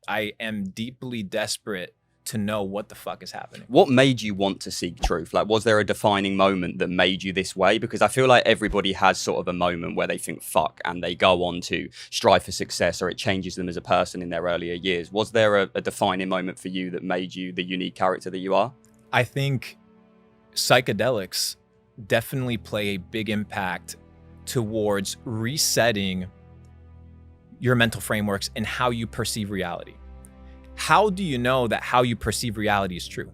I am deeply desperate to know what the fuck is happening. What made you want to seek truth? Like, was there a defining moment that made you this way? Because I feel like everybody has sort of a moment where they think fuck and they go on to strive for success, or it changes them as a person in their earlier years. Was there a defining moment for you that made you the unique character that you are? I think psychedelics definitely play a big impact towards resetting your mental frameworks and how you perceive reality. How do you know that how you perceive reality is true?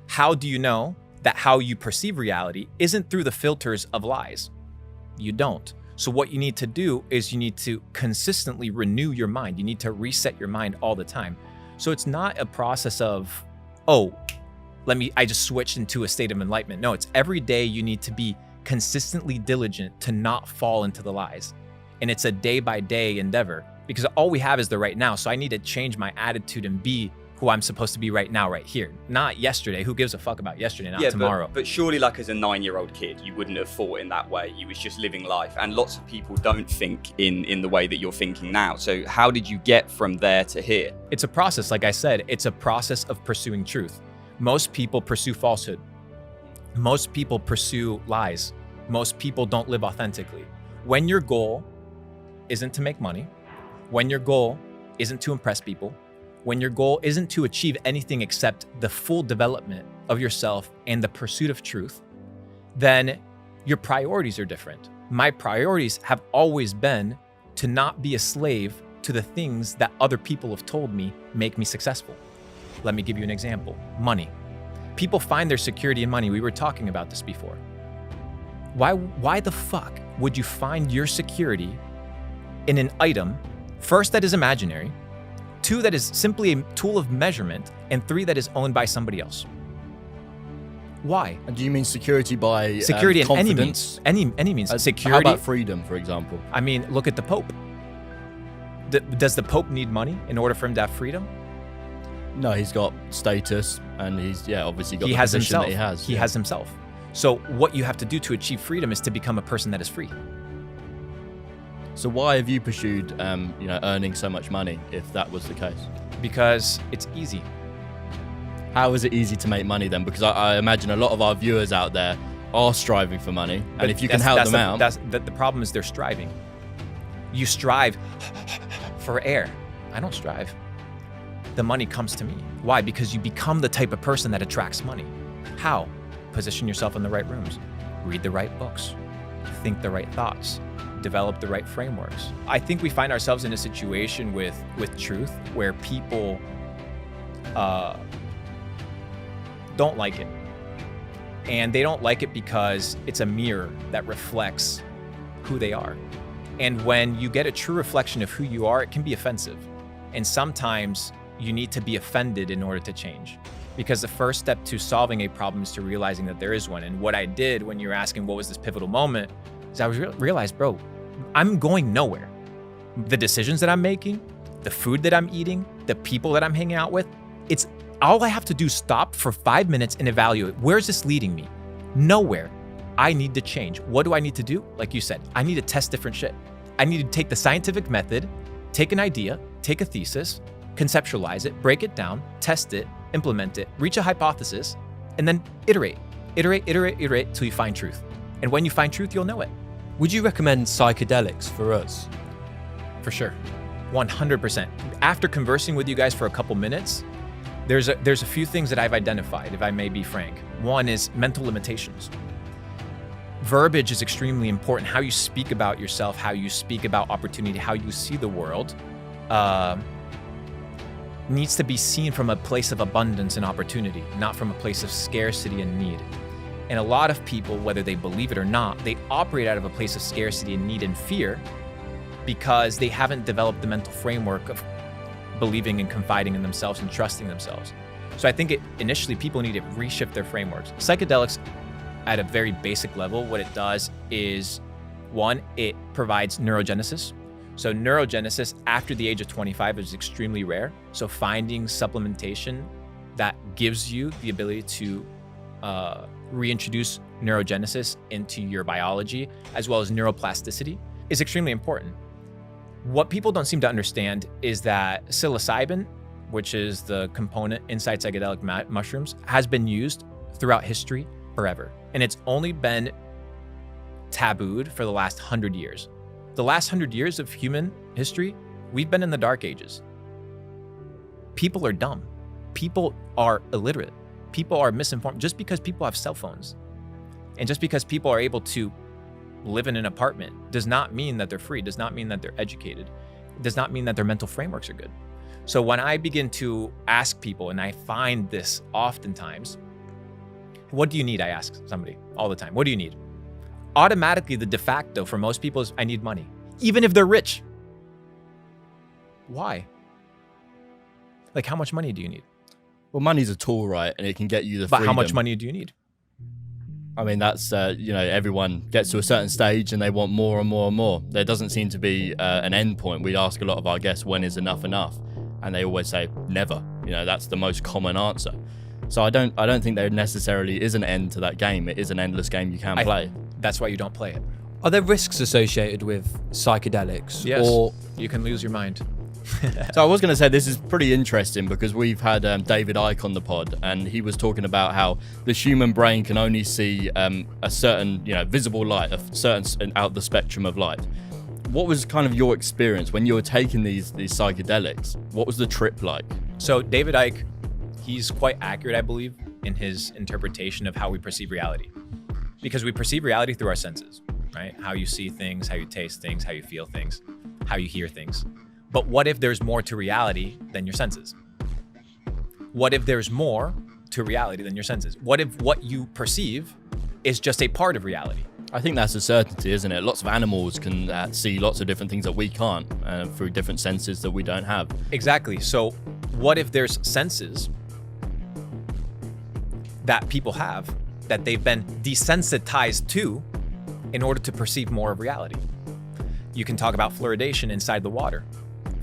How do you know that how you perceive reality isn't through the filters of lies? You don't. So what you need to do is you need to consistently renew your mind. You need to reset your mind all the time. So it's not a process of, oh, I just switched into a state of enlightenment. No, it's every day you need to be consistently diligent to not fall into the lies. And it's a day by day endeavor, because all we have is the right now. So I need to change my attitude and be who I'm supposed to be right now, right here. Not yesterday. Who gives a fuck about yesterday, not tomorrow? But surely, like, as a 9-year-old kid, you wouldn't have thought in that way. You was just living life. And lots of people don't think in the way that you're thinking now. So how did you get from there to here? It's a process. Like I said, it's a process of pursuing truth. Most people pursue falsehood. Most people pursue lies. Most people don't live authentically. When your goal isn't to make money, when your goal isn't to impress people, when your goal isn't to achieve anything except the full development of yourself and the pursuit of truth, then your priorities are different. My priorities have always been to not be a slave to the things that other people have told me make me successful. Let me give you an example. Money. People find their security in money. We were talking about this before. Why the fuck would you find your security in an item, first, that is imaginary, 2, that is simply a tool of measurement, and 3, that is owned by somebody else? Why? And do you mean security by security in any confidence? means? Any means. Security. How about freedom, for example? I mean, look at the Pope. Does the Pope need money in order for him to have freedom? No, he's got status, and he's obviously got he the has position himself. that he has. He has himself. So what you have to do to achieve freedom is to become a person that is free. So why have you pursued, earning so much money, if that was the case? Because it's easy. How is it easy to make money then? Because I imagine a lot of our viewers out there are striving for money, and if you can help them out... The problem is they're striving. You strive for air. I don't strive. The money comes to me. Why? Because you become the type of person that attracts money. How? Position yourself in the right rooms. Read the right books. Think the right thoughts. Develop the right frameworks. I think we find ourselves in a situation with truth where people don't like it. And they don't like it because it's a mirror that reflects who they are. And when you get a true reflection of who you are, it can be offensive. And sometimes you need to be offended in order to change. Because the first step to solving a problem is to realizing that there is one. And what I did when you were asking what was this pivotal moment, is I realized, bro, I'm going nowhere. The decisions that I'm making, the food that I'm eating, the people that I'm hanging out with, it's all I have to do is stop for 5 minutes and evaluate, where's this leading me? Nowhere. I need to change. What do I need to do? Like you said, I need to test different shit. I need to take the scientific method, take an idea, take a thesis, conceptualize it, break it down, test it, implement it, reach a hypothesis, and then iterate till you find truth. And when you find truth, you'll know it. Would you recommend psychedelics for us? For sure, 100%. After conversing with you guys for a couple minutes, there's a few things that I've identified, if I may be frank. One is mental limitations. Verbiage is extremely important. How you speak about yourself, how you speak about opportunity, how you see the world, needs to be seen from a place of abundance and opportunity, not from a place of scarcity and need. And a lot of people, whether they believe it or not, they operate out of a place of scarcity and need and fear because they haven't developed the mental framework of believing and confiding in themselves and trusting themselves. So I think initially people need to reshift their frameworks. Psychedelics, at a very basic level, what it does is, one, it provides neurogenesis. So neurogenesis after the age of 25 is extremely rare. So finding supplementation that gives you the ability to reintroduce neurogenesis into your biology, as well as neuroplasticity, is extremely important. What people don't seem to understand is that psilocybin, which is the component inside psychedelic mushrooms, has been used throughout history forever. And it's only been tabooed for the last 100 years. The last 100 years of human history, we've been in the dark ages. People are dumb. People are illiterate. People are misinformed. Just because people have cell phones and just because people are able to live in an apartment does not mean that they're free, does not mean that they're educated, does not mean that their mental frameworks are good. So when I begin to ask people, and I find this oftentimes, what do you need? I ask somebody all the time, what do you need? Automatically, the de facto for most people is, I need money, even if they're rich. Why? Like, how much money do you need? Well, money's a tool, right? And it can get you the But freedom. how much money do you need? I mean, that's, everyone gets to a certain stage and they want more and more and more. There doesn't seem to be an end point. We ask a lot of our guests, when is enough enough? And they always say, never. That's the most common answer. So I don't think there necessarily is an end to that game. It is an endless game you can play. That's why you don't play it. Are there risks associated with psychedelics? Yes. Or You can lose your mind. So I was going to say this is pretty interesting because we've had David IYKYK on the pod, and he was talking about how the human brain can only see a certain, visible light, a certain out the spectrum of light. What was kind of your experience when you were taking these psychedelics? What was the trip like? So David IYKYK, he's quite accurate, I believe, in his interpretation of how we perceive reality. Because we perceive reality through our senses, right? How you see things, how you taste things, how you feel things, how you hear things. But what if there's more to reality than your senses? What if there's more to reality than your senses? What if what you perceive is just a part of reality? I think that's a certainty, isn't it? Lots of animals can see lots of different things that we can't through different senses that we don't have. Exactly. So what if there's senses that people have that they've been desensitized to in order to perceive more of reality? You can talk about fluoridation inside the water.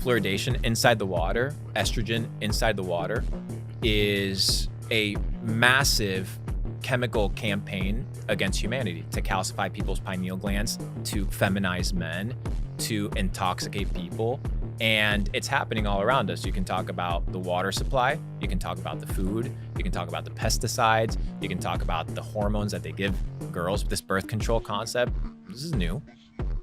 Fluoridation inside the water, estrogen inside the water, is a massive chemical campaign against humanity to calcify people's pineal glands, to feminize men, to intoxicate people. And it's happening all around us. You can talk about the water supply, you can talk about the food, you can talk about the pesticides, you can talk about the hormones that they give girls. This birth control concept, this is new.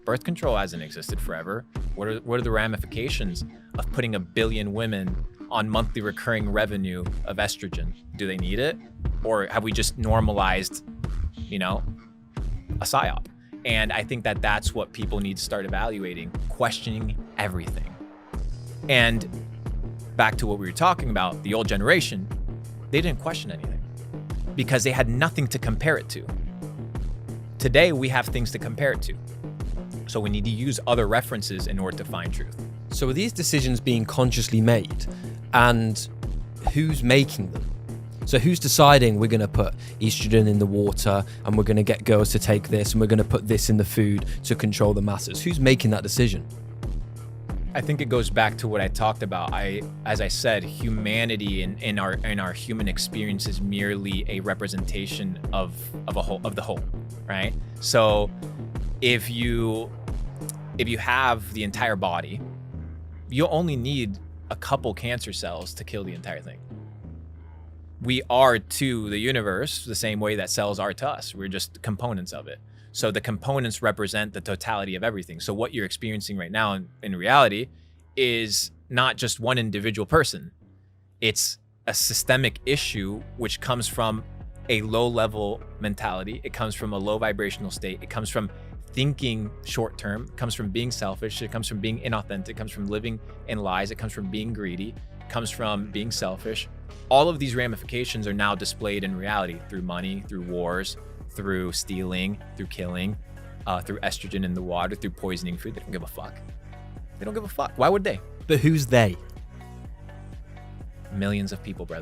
Birth control hasn't existed forever. What are the ramifications of putting 1 billion women on monthly recurring revenue of estrogen? Do they need it? Or have we just normalized, a psyop? And I think that that's what people need to start evaluating, questioning everything. And back to what we were talking about, the old generation, they didn't question anything because they had nothing to compare it to. Today, we have things to compare it to. So we need to use other references in order to find truth. so are these decisions being consciously made, and who's making them? So who's deciding we're going to put estrogen in the water and we're going to get girls to take this and we're going to put this in the food to control the masses? Who's making that decision? I think it goes back to what I talked about. As I said, humanity in our human experience is merely a representation of the whole, right? So if you have the entire body, you only need a couple cancer cells to kill the entire thing. We are to the universe the same way that cells are to us. We're just components of it. So the components represent the totality of everything. So what you're experiencing right now in reality is not just one individual person. It's a systemic issue which comes from a low-level mentality. It comes from a low vibrational state. It comes from thinking short-term. It comes from being selfish. It comes from being inauthentic. It comes from living in lies. It comes from being greedy. It comes from being selfish. All of these ramifications are now displayed in reality through money, through wars, through stealing, through killing, through estrogen in the water, through poisoning food. They don't give a fuck. They don't give a fuck. Why would they? But who's they? Millions of people, brother.